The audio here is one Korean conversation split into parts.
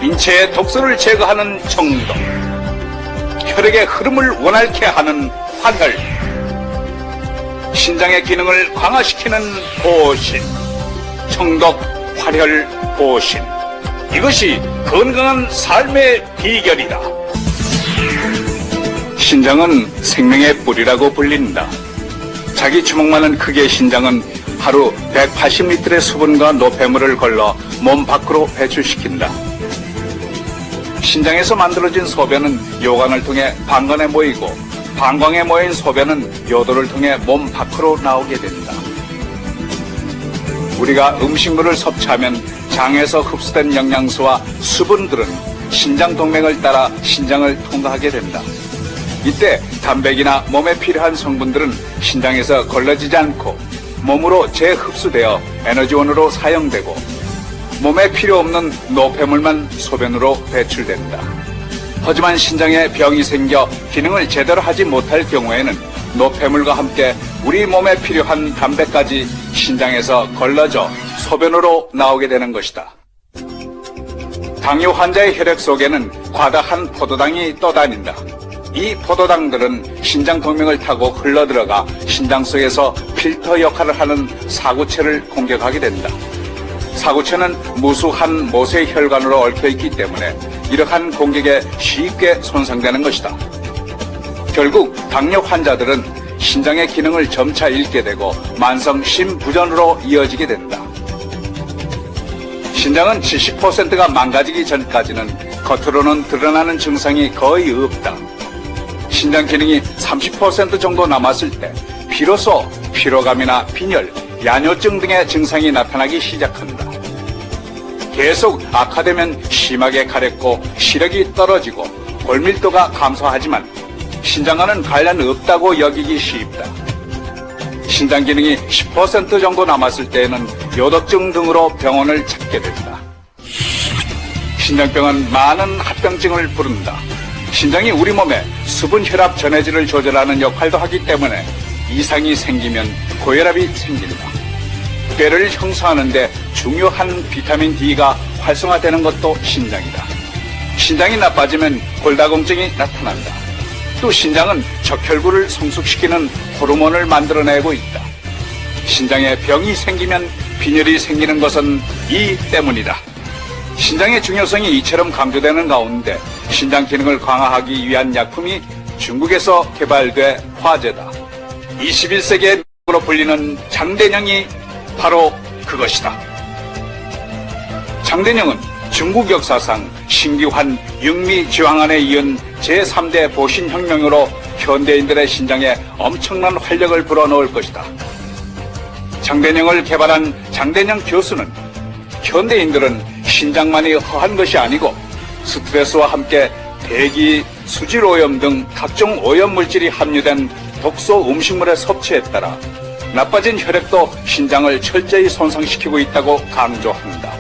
인체의 독소를 제거하는 청독, 혈액의 흐름을 원활케 하는 활혈, 신장의 기능을 강화시키는 보신, 청독, 활혈, 보신. 이것이 건강한 삶의 비결이다. 신장은 생명의 뿌리라고 불린다. 자기 주먹만한 크기의 신장은 하루 180리터의 수분과 노폐물을 걸러 몸 밖으로 배출시킨다. 신장에서 만들어진 소변은 요관을 통해 방광에 모이고, 방광에 모인 소변은 요도를 통해 몸 밖으로 나오게 된다. 우리가 음식물을 섭취하면 장에서 흡수된 영양소와 수분들은 신장 동맥을 따라 신장을 통과하게 된다. 이때 단백이나 몸에 필요한 성분들은 신장에서 걸러지지 않고 몸으로 재흡수되어 에너지원으로 사용되고, 몸에 필요 없는 노폐물만 소변으로 배출된다. 하지만 신장에 병이 생겨 기능을 제대로 하지 못할 경우에는 노폐물과 함께 우리 몸에 필요한 단백까지 신장에서 걸러져 소변으로 나오게 되는 것이다. 당뇨 환자의 혈액 속에는 과다한 포도당이 떠다닌다. 이 포도당들은 신장 동맥을 타고 흘러들어가 신장 속에서 필터 역할을 하는 사구체를 공격하게 된다. 사구체는 무수한 모세 혈관으로 얽혀있기 때문에 이러한 공격에 쉽게 손상되는 것이다. 결국 당뇨 환자들은 신장의 기능을 점차 잃게 되고 만성 심부전으로 이어지게 된다. 신장은 70%가 망가지기 전까지는 겉으로는 드러나는 증상이 거의 없다. 신장 기능이 30% 정도 남았을 때 비로소 피로감이나 빈혈, 야뇨증 등의 증상이 나타나기 시작한다. 계속 악화되면 심하게 가렵고 시력이 떨어지고 골밀도가 감소하지만 신장과는 관련 없다고 여기기 쉽다. 신장 기능이 10% 정도 남았을 때에는 요독증 등으로 병원을 찾게 된다. 신장병은 많은 합병증을 부른다. 신장이 우리 몸에 수분 혈압 전해질을 조절하는 역할도 하기 때문에 이상이 생기면 고혈압이 생긴다. 뼈를 형성하는 데 중요한 비타민 D가 활성화되는 것도 신장이다. 신장이 나빠지면 골다공증이 나타난다. 또 신장은 적혈구를 성숙시키는 호르몬을 만들어내고 있다. 신장에 병이 생기면 빈혈이 생기는 것은 이 때문이다. 신장의 중요성이 이처럼 강조되는 가운데 신장 기능을 강화하기 위한 약품이 중국에서 개발돼 화제다. 21세기의 으로 불리는 장대령이 바로 그것이다. 장대령은 중국 역사상 신기환, 육미, 지황안에 이은 제3대 보신혁명으로 현대인들의 신장에 엄청난 활력을 불어넣을 것이다. 장대령을 개발한 장대령 교수는 현대인들은 신장만이 허한 것이 아니고 스트레스와 함께 대기, 수질오염 등 각종 오염물질이 함유된 독소 음식물의 섭취에 따라 나빠진 혈액도 신장을 철저히 손상시키고 있다고 강조한다.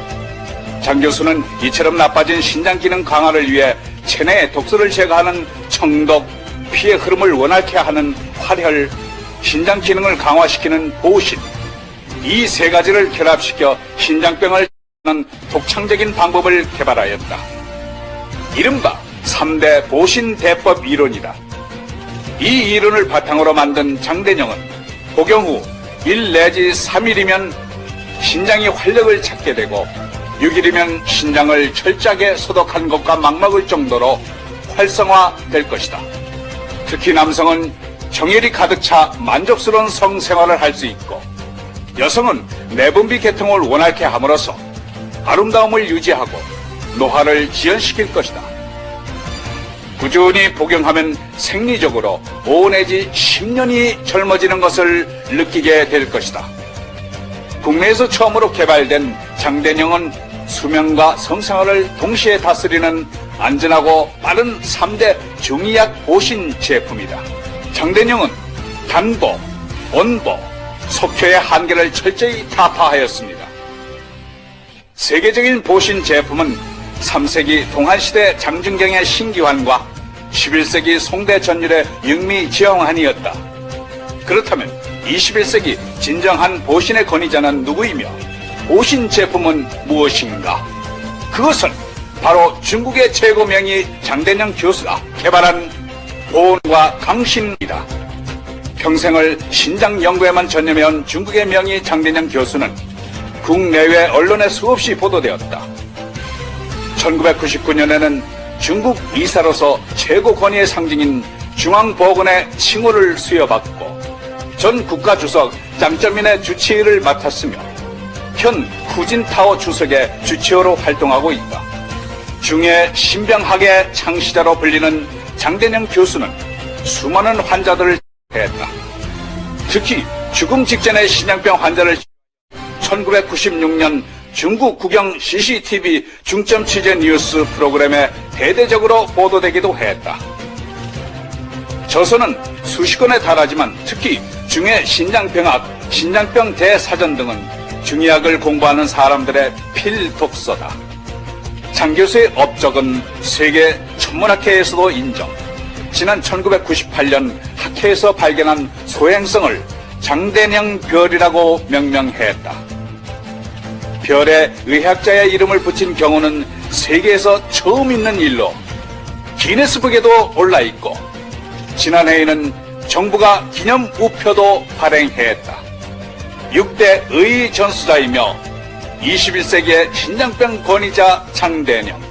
장 교수는 이처럼 나빠진 신장 기능 강화를 위해 체내의 독소를 제거하는 청독, 피의 흐름을 원활케 하는 활혈, 신장 기능을 강화시키는 보신, 이 세 가지를 결합시켜 신장병을 는 독창적인 방법을 개발하였다. 이른바 3대 보신대법 이론이다. 이 이론을 바탕으로 만든 장대령은 복용 후 1 내지 3일이면 신장이 활력을 찾게 되고 6일이면 신장을 철저하게 소독한 것과 맞먹을 정도로 활성화될 것이다. 특히 남성은 정열이 가득 차 만족스러운 성생활을 할 수 있고, 여성은 내분비 계통을 원활케 함으로써 아름다움을 유지하고 노화를 지연시킬 것이다. 꾸준히 복용하면 생리적으로 5 내지 10년이 젊어지는 것을 느끼게 될 것이다. 국내에서 처음으로 개발된 장대령은 수면과 성생활을 동시에 다스리는 안전하고 빠른 3대 중의약 보신 제품이다. 장대령은 단보, 온보, 속효의 한계를 철저히 타파하였습니다. 세계적인 보신 제품은 3세기 동한시대 장준경의 신기환과 11세기 송대 전율의 육미 지황환이었다. 그렇다면 21세기 진정한 보신의 권위자는 누구이며 보신 제품은 무엇인가? 그것은 바로 중국의 최고 명의 장대영 교수가 개발한 보온과 강신이다. 평생을 신장 연구에만 전념해온 중국의 명의 장대영 교수는 국내외 언론에 수없이 보도되었다. 1999년에는 중국 이사로서 최고 권위의 상징인 중앙보건의 칭호를 수여받고 전 국가주석 짱쩌민의 주치의를 맡았으며 현 후진타오 주석의 주치의로 활동하고 있다. 중해 신병학의 창시자로 불리는 장대영 교수는 수많은 환자들을 치료했다. 특히 죽음 직전의 신장병 환자를 1996년 중국 국영 CCTV 중점 취재 뉴스 프로그램에 대대적으로 보도되기도 했다. 저서는 수십 건에 달하지만 특히 중해 신장병학, 신장병 대사전 등은 중의학을 공부하는 사람들의 필독서다. 장 교수의 업적은 세계 천문학회에서도 인정. 지난 1998년 학회에서 발견한 소행성을 장대영 별이라고 명명했다. 별에 의학자의 이름을 붙인 경우는 세계에서 처음 있는 일로 기네스북에도 올라있고 지난해에는 정부가 기념 우표도 발행했다. 6대 의의 전수자이며 21세기의 신장병 권위자 장대영.